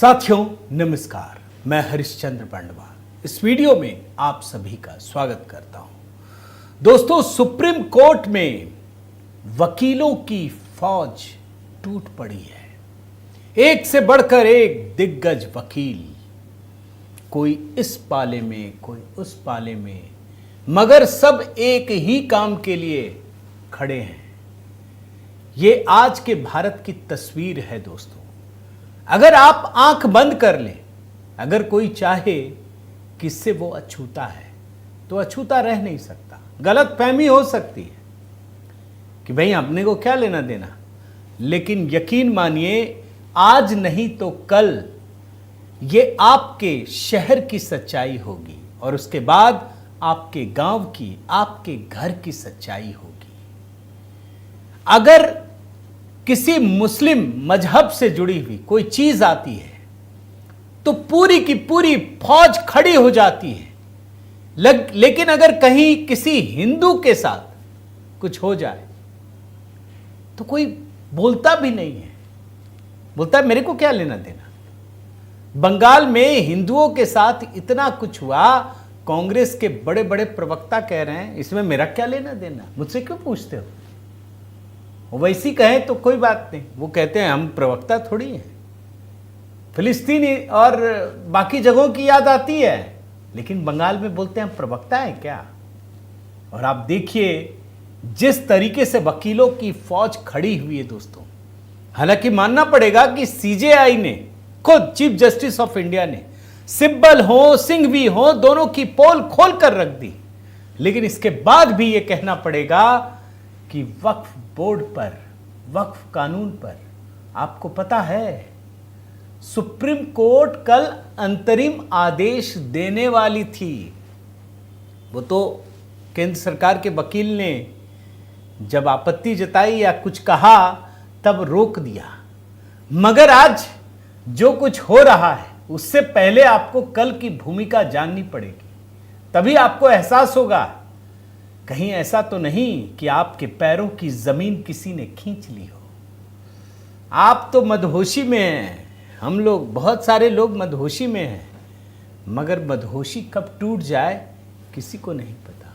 साथियों नमस्कार, मैं हरिश्चंद्र पांडवा इस वीडियो में आप सभी का स्वागत करता हूं। दोस्तों, सुप्रीम कोर्ट में वकीलों की फौज टूट पड़ी है। एक से बढ़कर एक दिग्गज वकील, कोई इस पाले में कोई उस पाले में, मगर सब एक ही काम के लिए खड़े हैं। ये आज के भारत की तस्वीर है दोस्तों। अगर आप आंख बंद कर लें, अगर कोई चाहे कि इससे वो अछूता है तो अछूता रह नहीं सकता। गलतफहमी हो सकती है कि भाई अपने को क्या लेना देना, लेकिन यकीन मानिए आज नहीं तो कल ये आपके शहर की सच्चाई होगी और उसके बाद आपके गांव की, आपके घर की सच्चाई होगी। अगर किसी मुस्लिम मजहब से जुड़ी हुई कोई चीज आती है तो पूरी की पूरी फौज खड़ी हो जाती है। लेकिन अगर कहीं किसी हिंदू के साथ कुछ हो जाए तो कोई बोलता भी नहीं है, बोलता है मेरे को क्या लेना देना। बंगाल में हिंदुओं के साथ इतना कुछ हुआ, कांग्रेस के बड़े बड़े प्रवक्ता कह रहे हैं इसमें मेरा क्या लेना देना, मुझसे क्यों पूछते हो। वैसी कहें तो कोई बात नहीं, वो कहते हैं हम प्रवक्ता थोड़ी हैं। फिलिस्तीन और बाकी जगहों की याद आती है, लेकिन बंगाल में बोलते हैं हम प्रवक्ता हैं क्या। और आप देखिए जिस तरीके से वकीलों की फौज खड़ी हुई है दोस्तों। हालांकि मानना पड़ेगा कि सीजेआई ने, खुद चीफ जस्टिस ऑफ इंडिया ने, सिब्बल हो सिंघवी हो, दोनों की पोल खोल कर रख दी। लेकिन इसके बाद भी यह कहना पड़ेगा कि वक्फ बोर्ड पर, वक्फ कानून पर आपको पता है सुप्रीम कोर्ट कल अंतरिम आदेश देने वाली थी। वो तो केंद्र सरकार के वकील ने जब आपत्ति जताई या कुछ कहा तब रोक दिया। मगर आज जो कुछ हो रहा है उससे पहले आपको कल की भूमिका जाननी पड़ेगी, तभी आपको एहसास होगा कहीं ऐसा तो नहीं कि आपके पैरों की जमीन किसी ने खींच ली हो। आप तो मदहोशी में हैं, हम लोग, बहुत सारे लोग मदहोशी में हैं, मगर मदहोशी कब टूट जाए किसी को नहीं पता।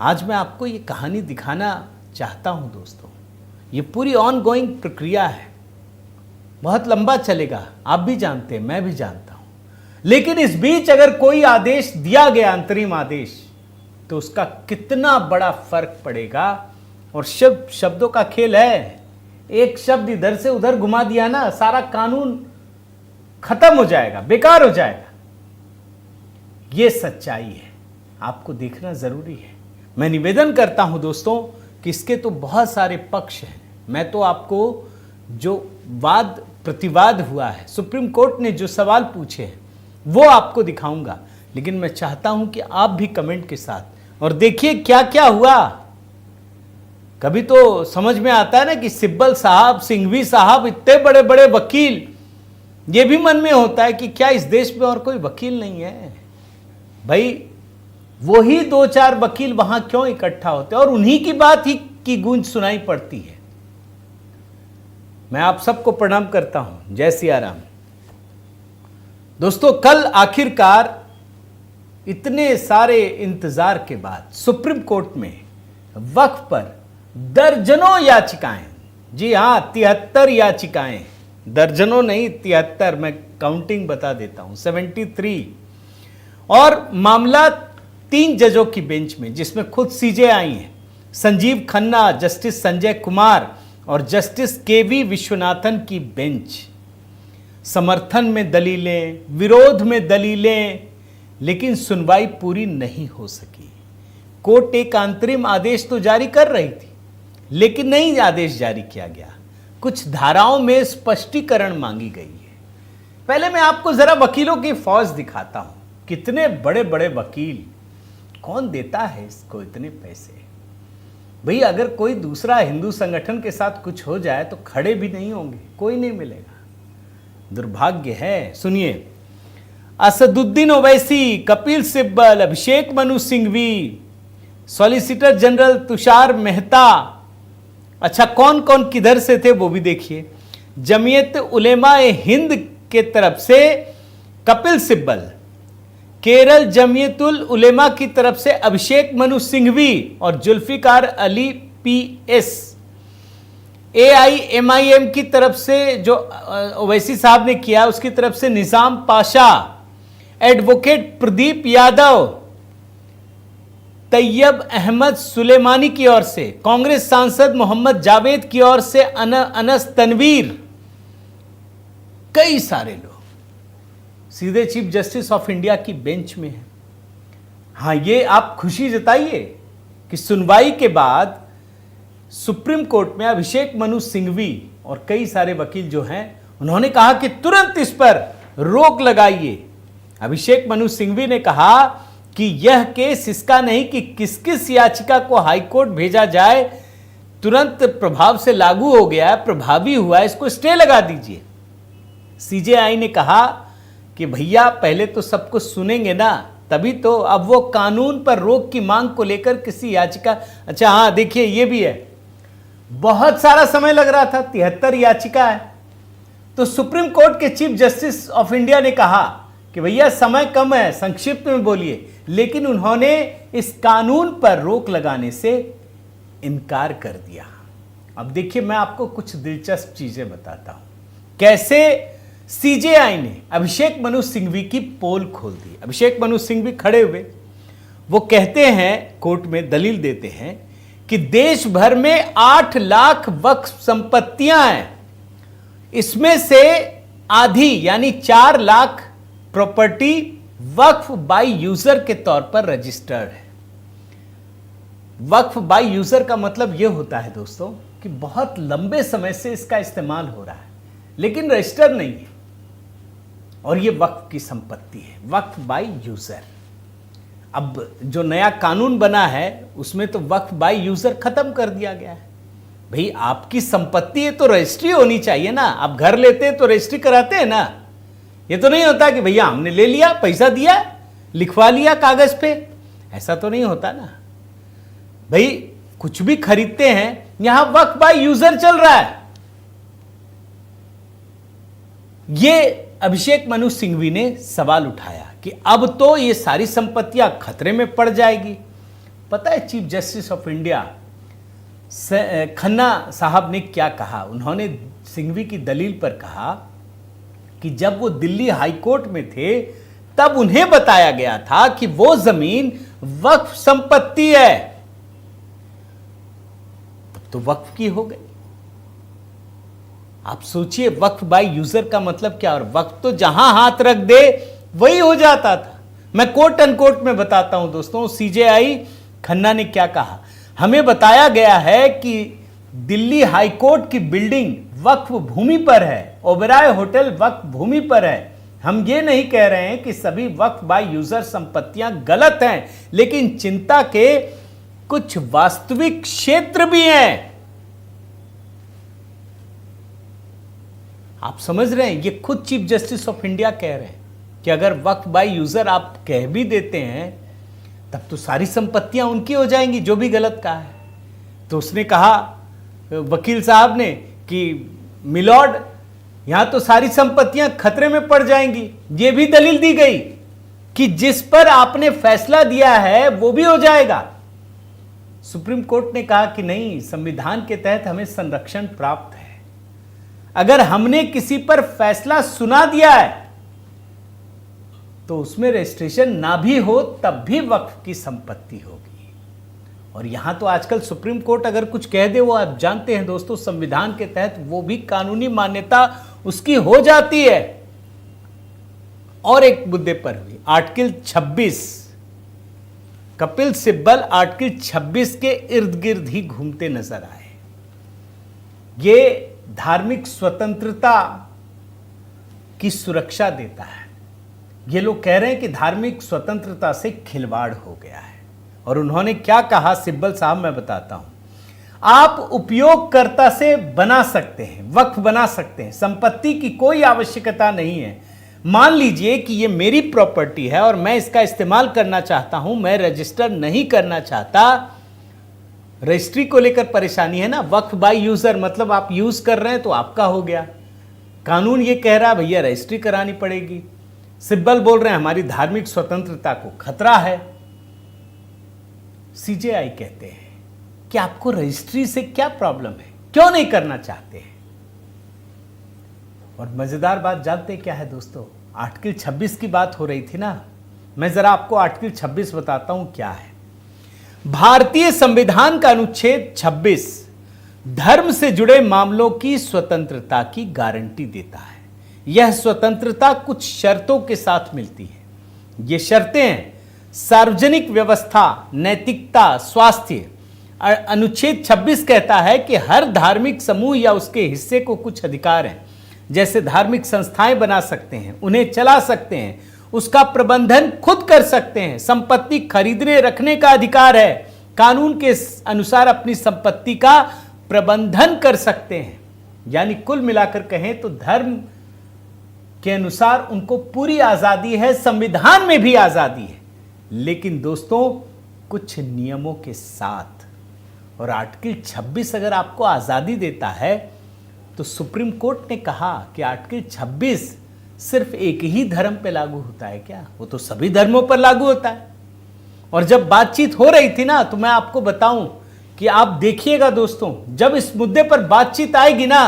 आज मैं आपको ये कहानी दिखाना चाहता हूं दोस्तों। ये पूरी ऑनगोइंग प्रक्रिया है, बहुत लंबा चलेगा, आप भी जानते हैं, मैं भी जानता हूं। लेकिन इस बीच अगर कोई आदेश दिया गया, अंतरिम आदेश, तो उसका कितना बड़ा फर्क पड़ेगा। और शब्दों का खेल है, एक शब्द इधर से उधर घुमा दिया ना, सारा कानून खत्म हो जाएगा, बेकार हो जाएगा। यह सच्चाई है, आपको देखना जरूरी है। मैं निवेदन करता हूं दोस्तों कि इसके तो बहुत सारे पक्ष हैं। मैं तो आपको जो वाद प्रतिवाद हुआ है, सुप्रीम कोर्ट ने जो सवाल पूछे हैं वो आपको दिखाऊंगा। लेकिन मैं चाहता हूं कि आप भी कमेंट के साथ, और देखिए क्या क्या हुआ। कभी तो समझ में आता है ना कि सिब्बल साहब, सिंघवी साहब, इतने बड़े बड़े वकील, ये भी मन में होता है कि क्या इस देश में और कोई वकील नहीं है। भाई वही दो चार वकील वहां क्यों इकट्ठा होते हैं और उन्हीं की बात ही की गूंज सुनाई पड़ती है। मैं आप सबको प्रणाम करता हूं, जय सिया राम। दोस्तों, कल आखिरकार इतने सारे इंतजार के बाद सुप्रीम कोर्ट में वक्फ पर दर्जनों याचिकाएं, जी हां 73 याचिकाएं, दर्जनों नहीं 73, मैं काउंटिंग बता देता हूं, 73। और मामला 3 जजों की बेंच में, जिसमें खुद सीजेआई हैं, संजीव खन्ना, जस्टिस संजय कुमार और जस्टिस केवी विश्वनाथन की बेंच। समर्थन में दलीलें, विरोध में दलीलें, लेकिन सुनवाई पूरी नहीं हो सकी। कोर्ट एक अंतरिम आदेश तो जारी कर रही थी, लेकिन नहीं आदेश जारी किया गया। कुछ धाराओं में स्पष्टीकरण मांगी गई है। पहले मैं आपको जरा वकीलों की फौज दिखाता हूं, कितने बड़े बड़े वकील, कौन देता है इसको इतने पैसे। भाई अगर कोई दूसरा हिंदू संगठन के साथ कुछ हो जाए तो खड़े भी नहीं होंगे, कोई नहीं मिलेगा। दुर्भाग्य है। सुनिए, असदुद्दीन ओवैसी, कपिल सिब्बल, अभिषेक मनु सिंघवी, सॉलिसिटर जनरल तुषार मेहता। अच्छा, कौन कौन किधर से थे वो भी देखिए। जमीयत उलेमा ए हिंद के तरफ से कपिल सिब्बल, केरल जमीयतुल उलेमा की तरफ से अभिषेक मनु सिंघवी और जुल्फिकार अली पीएस, AIMIM की तरफ से जो ओवैसी साहब ने किया उसकी तरफ से निजाम पाशा, एडवोकेट प्रदीप यादव, तैयब अहमद सुलेमानी की ओर से, कांग्रेस सांसद मोहम्मद जावेद की ओर से अनस तनवीर, कई सारे लोग सीधे चीफ जस्टिस ऑफ इंडिया की बेंच में हैं। हां, ये आप खुशी जताइए कि सुनवाई के बाद सुप्रीम कोर्ट में अभिषेक मनु सिंघवी और कई सारे वकील जो हैं उन्होंने कहा कि तुरंत इस पर रोक लगाइए। अभिषेक मनु सिंघवी ने कहा कि यह केस इसका नहीं कि किस किस याचिका को हाईकोर्ट भेजा जाए, तुरंत प्रभाव से लागू हो गया है, प्रभावी हुआ है, इसको स्टे लगा दीजिए। CJI ने कहा कि भैया पहले तो सब कुछ सुनेंगे ना, तभी तो। अब वो कानून पर रोक की मांग को लेकर किसी याचिका, अच्छा हाँ देखिए ये भी है, बहुत सारा समय लग रहा था, 73 याचिका है। तो सुप्रीम कोर्ट के चीफ जस्टिस ऑफ इंडिया ने कहा कि भैया समय कम है, संक्षिप्त में बोलिए, लेकिन उन्होंने इस कानून पर रोक लगाने से इनकार कर दिया। अब देखिए मैं आपको कुछ दिलचस्प चीजें बताता हूं, कैसे CJI ने अभिषेक मनु सिंघवी की पोल खोल दी। अभिषेक मनु सिंघवी खड़े हुए, वो कहते हैं, कोर्ट में दलील देते हैं कि देश भर में 8 लाख वक्फ संपत्तियां हैं, इसमें से आधी यानी 4 lakh property Waqf by user के तौर पर रजिस्टर्ड है। वक्फ बाय यूजर का मतलब यह होता है दोस्तों कि बहुत लंबे समय से इसका इस्तेमाल हो रहा है लेकिन रजिस्टर नहीं है, और यह वक्फ की संपत्ति है, वक्फ बाय यूजर। अब जो नया कानून बना है उसमें तो वक्फ बाय यूजर खत्म कर दिया गया है। भाई आपकी संपत्ति है तो रजिस्ट्री होनी चाहिए ना, आप घर लेते हैं तो रजिस्ट्री कराते हैं ना। ये तो नहीं होता कि भैया हमने ले लिया, पैसा दिया, लिखवा लिया कागज पे, ऐसा तो नहीं होता ना। भाई कुछ भी खरीदते हैं, यहां वक्फ बाय यूजर चल रहा है। ये अभिषेक मनु सिंघवी ने सवाल उठाया कि अब तो ये सारी संपत्तियां खतरे में पड़ जाएगी। पता है chief justice of India Khanna साहब ने क्या कहा? उन्होंने सिंघवी की दलील पर कहा कि जब वो दिल्ली हाई कोर्ट में थे तब उन्हें बताया गया था कि वो जमीन वक्फ संपत्ति है, तब तो वक्फ की हो गई। आप सोचिए वक्फ बाय यूजर का मतलब क्या, और वक्फ तो जहां हाथ रख दे वही हो जाता था। मैं कोट अनकोट में बताता हूं दोस्तों, CJI खन्ना ने क्या कहा। हमें बताया गया है कि दिल्ली हाई कोर्ट की बिल्डिंग वक्फ भूमि पर है, ओबराय होटल वक्फ भूमि पर है। हम ये नहीं कह रहे हैं कि सभी वक्फ बाय यूजर संपत्तियां गलत हैं, लेकिन चिंता के कुछ वास्तविक क्षेत्र भी हैं। आप समझ रहे हैं, ये खुद चीफ जस्टिस ऑफ इंडिया कह रहे हैं कि अगर वक्फ बाय यूजर आप कह भी देते हैं तब तो सारी संपत्तियां उनकी हो जाएंगी जो भी गलत कहा है। तो उसने कहा वकील साहब ने कि मिलॉर्ड यहां तो सारी संपत्तियां खतरे में पड़ जाएंगी। यह भी दलील दी गई कि जिस पर आपने फैसला दिया है वो भी हो जाएगा। सुप्रीम कोर्ट ने कहा कि नहीं, संविधान के तहत हमें संरक्षण प्राप्त है। अगर हमने किसी पर फैसला सुना दिया है तो उसमें रजिस्ट्रेशन ना भी हो तब भी वक्फ की संपत्ति होगी। और यहां तो आजकल सुप्रीम कोर्ट अगर कुछ कह दे, वो आप जानते हैं दोस्तों, संविधान के तहत वो भी कानूनी मान्यता उसकी हो जाती है। और एक मुद्दे पर हुई आर्टिकल 26, कपिल सिब्बल आर्टिकल 26 के इर्द गिर्द ही घूमते नजर आए। ये धार्मिक स्वतंत्रता की सुरक्षा देता है। ये लोग कह रहे हैं कि धार्मिक स्वतंत्रता से खिलवाड़ हो गया है। और उन्होंने क्या कहा सिब्बल साहब, मैं बताता हूं। आप उपयोगकर्ता से बना सकते हैं, वक्फ बना सकते हैं, संपत्ति की कोई आवश्यकता नहीं है। मान लीजिए कि ये मेरी प्रॉपर्टी है और मैं इसका इस्तेमाल करना चाहता हूं, मैं रजिस्टर नहीं करना चाहता। रजिस्ट्री को लेकर परेशानी है ना, वक्फ बाय यूजर मतलब आप यूज कर रहे हैं तो आपका हो गया, कानून ये कह रहा है भैया रजिस्ट्री करानी पड़ेगी। सिब्बल बोल रहे हैं हमारी धार्मिक स्वतंत्रता को खतरा है। सीजेआई कहते हैं कि आपको रजिस्ट्री से क्या प्रॉब्लम है, क्यों नहीं करना चाहते हैं। और मजेदार बात जानते क्या है दोस्तों, आर्टिकल 26 की बात हो रही थी ना, मैं जरा आपको आर्टिकल 26 बताता हूं क्या है। भारतीय संविधान का अनुच्छेद 26 धर्म से जुड़े मामलों की स्वतंत्रता की गारंटी देता है। यह स्वतंत्रता कुछ शर्तों के साथ मिलती है। ये शर्तें हैं सार्वजनिक व्यवस्था, नैतिकता, स्वास्थ्य। अनुच्छेद 26 कहता है कि हर धार्मिक समूह या उसके हिस्से को कुछ अधिकार हैं, जैसे धार्मिक संस्थाएं बना सकते हैं, उन्हें चला सकते हैं, उसका प्रबंधन खुद कर सकते हैं, संपत्ति खरीदने रखने का अधिकार है, कानून के अनुसार अपनी संपत्ति का प्रबंधन कर सकते हैं। यानी कुल मिलाकर कहें तो धर्म के अनुसार उनको पूरी आजादी है, संविधान में भी आजादी है, लेकिन दोस्तों कुछ नियमों के साथ। और आर्टिकल 26 अगर आपको आजादी देता है तो सुप्रीम कोर्ट ने कहा कि आर्टिकल 26 सिर्फ एक ही धर्म पे लागू होता है क्या? वो तो सभी धर्मों पर लागू होता है। और जब बातचीत हो रही थी ना, तो मैं आपको बताऊं कि आप देखिएगा दोस्तों, जब इस मुद्दे पर बातचीत आएगी ना,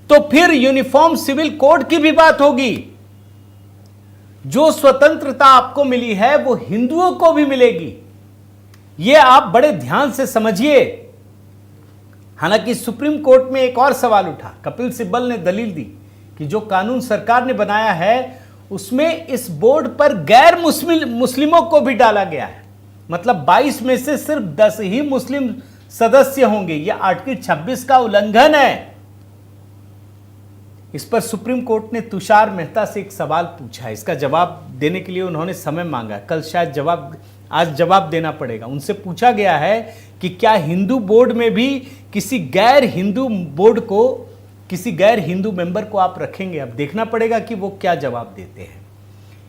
तो फिर यूनिफॉर्म सिविल कोड की भी बात होगी। जो स्वतंत्रता आपको मिली है वो हिंदुओं को भी मिलेगी। यह आप बड़े ध्यान से समझिए। हालांकि सुप्रीम कोर्ट में एक और सवाल उठा, कपिल सिब्बल ने दलील दी कि जो कानून सरकार ने बनाया है उसमें इस बोर्ड पर गैर मुस्लिमों को भी डाला गया है। मतलब 22 में से सिर्फ 10 ही मुस्लिम सदस्य होंगे। यह आर्टिकल 26 का उल्लंघन है। इस पर सुप्रीम कोर्ट ने तुषार मेहता से एक सवाल पूछा। इसका जवाब देने के लिए उन्होंने समय मांगा। कल शायद आज जवाब देना पड़ेगा। उनसे पूछा गया है कि क्या हिंदू बोर्ड में भी किसी गैर हिंदू मेंबर को आप रखेंगे? अब देखना पड़ेगा कि वो क्या जवाब देते हैं।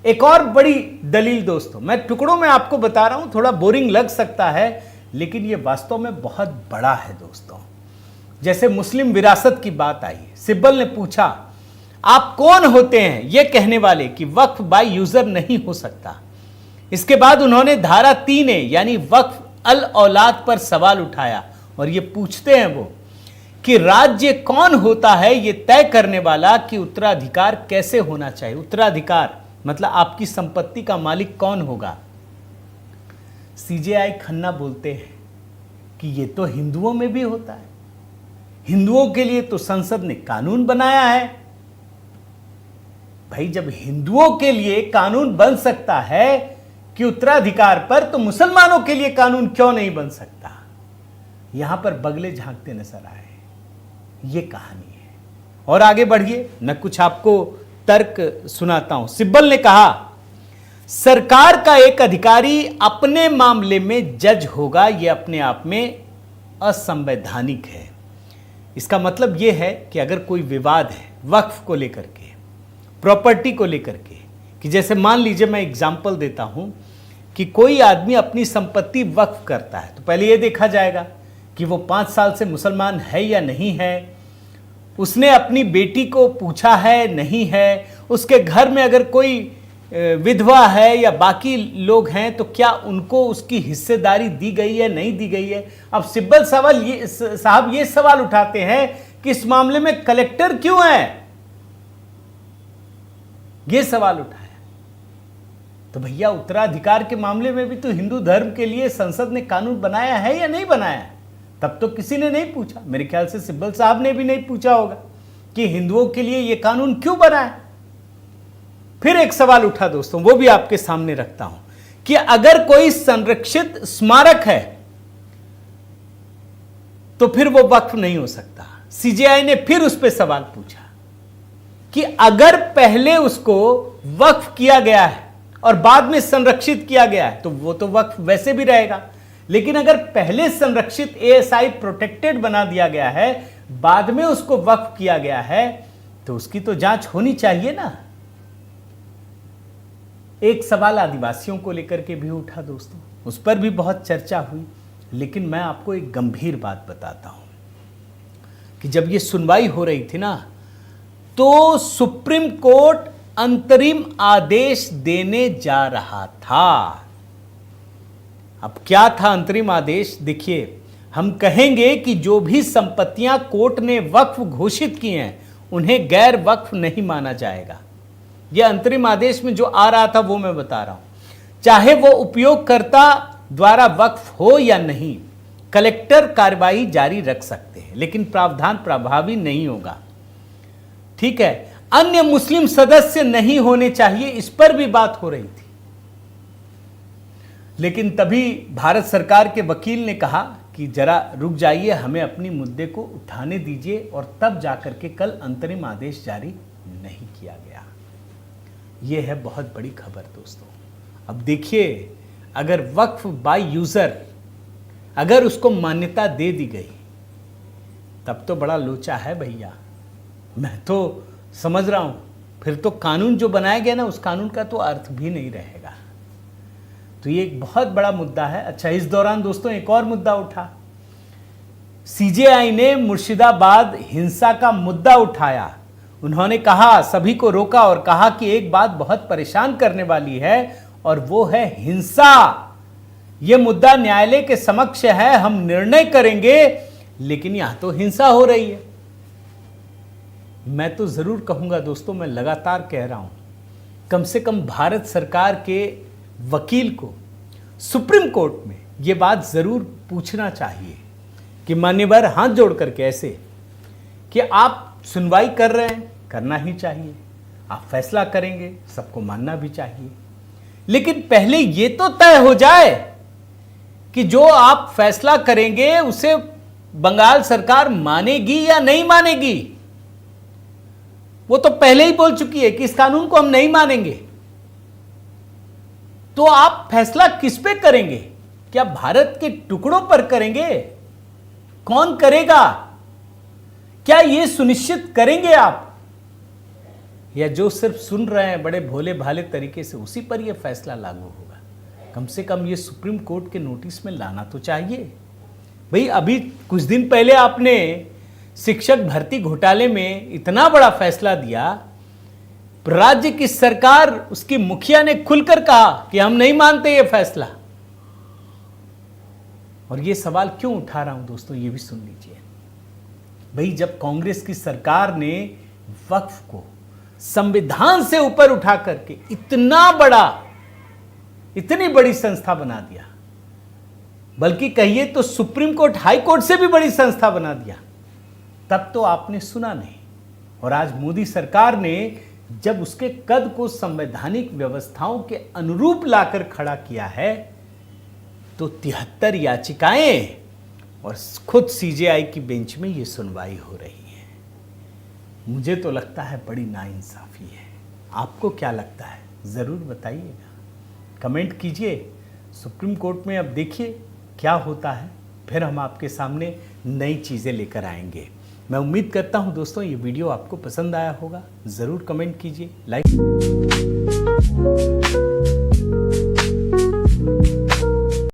एक और बड़ी दलील दोस्तों, मैं टुकड़ों में आपको बता रहा हूं, थोड़ा बोरिंग लग सकता है, लेकिन ये वास्तव में बहुत बड़ा है दोस्तों। जैसे मुस्लिम विरासत की बात आई, सिब्बल ने पूछा आप कौन होते हैं ये कहने वाले कि वक्फ बाय यूजर नहीं हो सकता। इसके बाद उन्होंने धारा 3A यानी वक्फ अल औलाद पर सवाल उठाया और ये पूछते हैं वो कि राज्य कौन होता है ये तय करने वाला कि उत्तराधिकार कैसे होना चाहिए। उत्तराधिकार मतलब आपकी संपत्ति का मालिक कौन होगा। सीजेआई खन्ना बोलते हैं कि ये तो हिंदुओं में भी होता है, हिंदुओं के लिए तो संसद ने कानून बनाया है। भाई जब हिंदुओं के लिए कानून बन सकता है कि उत्तराधिकार पर, तो मुसलमानों के लिए कानून क्यों नहीं बन सकता। यहां पर बगले झांकते नजर आए। ये कहानी है। और आगे बढ़िए, मैं कुछ आपको तर्क सुनाता हूं। सिब्बल ने कहा सरकार का एक अधिकारी अपने मामले में जज होगा, यह अपने आप में असंवैधानिक है। इसका मतलब यह है कि अगर कोई विवाद है वक्फ को लेकर के, प्रॉपर्टी को लेकर के, कि जैसे मान लीजिए मैं एग्जाम्पल देता हूं कि कोई आदमी अपनी संपत्ति वक्फ करता है, तो पहले यह देखा जाएगा कि वो 5 साल से मुसलमान है या नहीं है, उसने अपनी बेटी को पूछा है नहीं है, उसके घर में अगर कोई विधवा है या बाकी लोग हैं तो क्या उनको उसकी हिस्सेदारी दी गई है नहीं दी गई है। अब सिब्बल साहब ये सवाल उठाते हैं कि इस मामले में कलेक्टर क्यों है, ये सवाल उठाया। तो भैया उत्तराधिकार के मामले में भी तो हिंदू धर्म के लिए संसद ने कानून बनाया है या नहीं बनाया? तब तो किसी ने नहीं पूछा। मेरे ख्याल से सिब्बल साहब ने भी नहीं पूछा होगा कि हिंदुओं के लिए यह कानून क्यों बना है। फिर एक सवाल उठा दोस्तों, वो भी आपके सामने रखता हूं कि अगर कोई संरक्षित स्मारक है तो फिर वो वक्फ नहीं हो सकता। सीजेआई ने फिर उस पर सवाल पूछा कि अगर पहले उसको वक्फ किया गया है और बाद में संरक्षित किया गया है तो वो तो वक्फ वैसे भी रहेगा, लेकिन अगर पहले संरक्षित एएसआई प्रोटेक्टेड बना दिया गया है, बाद में उसको वक्फ किया गया है, तो उसकी तो जांच होनी चाहिए ना। एक सवाल आदिवासियों को लेकर के भी उठा दोस्तों, उस पर भी बहुत चर्चा हुई। लेकिन मैं आपको एक गंभीर बात बताता हूं कि जब ये सुनवाई हो रही थी ना, तो सुप्रीम कोर्ट अंतरिम आदेश देने जा रहा था। अब क्या था अंतरिम आदेश? देखिए, हम कहेंगे कि जो भी संपत्तियां कोर्ट ने वक्फ घोषित की हैं उन्हें गैर वक्फ नहीं माना जाएगा। यह अंतरिम आदेश में जो आ रहा था वो मैं बता रहा हूं। चाहे वो उपयोगकर्ता द्वारा वक्फ हो या नहीं, कलेक्टर कार्रवाई जारी रख सकते हैं, लेकिन प्रावधान प्रभावी नहीं होगा। ठीक है, अन्य मुस्लिम सदस्य नहीं होने चाहिए, इस पर भी बात हो रही थी। लेकिन तभी भारत सरकार के वकील ने कहा कि जरा रुक जाइए, हमें अपनी मुद्दे को उठाने दीजिए, और तब जाकर के कल अंतरिम आदेश जारी नहीं किया गया। यह है बहुत बड़ी खबर दोस्तों। अब देखिए, अगर वक्फ बाय यूजर अगर उसको मान्यता दे दी गई तब तो बड़ा लोचा है भैया। मैं तो समझ रहा हूं फिर तो कानून जो बनाया गया ना, उस कानून का तो अर्थ भी नहीं रहेगा। तो ये एक बहुत बड़ा मुद्दा है। अच्छा, इस दौरान दोस्तों एक और मुद्दा उठा। सीजेआई ने मुर्शिदाबाद हिंसा का मुद्दा उठाया। उन्होंने कहा, सभी को रोका और कहा कि एक बात बहुत परेशान करने वाली है और वो है हिंसा। यह मुद्दा न्यायालय के समक्ष है, हम निर्णय करेंगे, लेकिन यहां तो हिंसा हो रही है। मैं तो जरूर कहूंगा दोस्तों, मैं लगातार कह रहा हूं, कम से कम भारत सरकार के वकील को सुप्रीम कोर्ट में यह बात जरूर पूछना चाहिए कि मान्यवर, हाथ जोड़ करके ऐसे कि आप सुनवाई कर रहे हैं, करना ही चाहिए, आप फैसला करेंगे, सबको मानना भी चाहिए, लेकिन पहले यह तो तय हो जाए कि जो आप फैसला करेंगे उसे बंगाल सरकार मानेगी या नहीं मानेगी। वो तो पहले ही बोल चुकी है कि इस कानून को हम नहीं मानेंगे। तो आप फैसला किस पे करेंगे? क्या भारत के टुकड़ों पर करेंगे? कौन करेगा? क्या यह सुनिश्चित करेंगे आप, या जो सिर्फ सुन रहे हैं बड़े भोले भाले तरीके से उसी पर यह फैसला लागू होगा? कम से कम यह सुप्रीम कोर्ट के नोटिस में लाना तो चाहिए। भाई, अभी कुछ दिन पहले आपने शिक्षक भर्ती घोटाले में इतना बड़ा फैसला दिया, राज्य की सरकार, उसकी मुखिया ने खुलकर कहा कि हम नहीं मानते ये फैसला। और ये सवाल क्यों उठा रहा हूं दोस्तों, ये भी सुन लीजिए। भाई, जब कांग्रेस की सरकार ने वक्फ को संविधान से ऊपर उठा करके इतनी बड़ी संस्था बना दिया, बल्कि कहिए तो सुप्रीम कोर्ट, हाई कोर्ट से भी बड़ी संस्था बना दिया, तब तो आपने सुना नहीं। और आज मोदी सरकार ने जब उसके कद को संवैधानिक व्यवस्थाओं के अनुरूप लाकर खड़ा किया है, तो 73 याचिकाएं और खुद सीजेआई की बेंच में ये सुनवाई हो रही है। मुझे तो लगता है बड़ी नाइंसाफी है। आपको क्या लगता है, जरूर बताइएगा, कमेंट कीजिए। सुप्रीम कोर्ट में अब देखिए क्या होता है, फिर हम आपके सामने नई चीज़ें लेकर आएंगे। मैं उम्मीद करता हूं दोस्तों ये वीडियो आपको पसंद आया होगा। ज़रूर कमेंट कीजिए, लाइक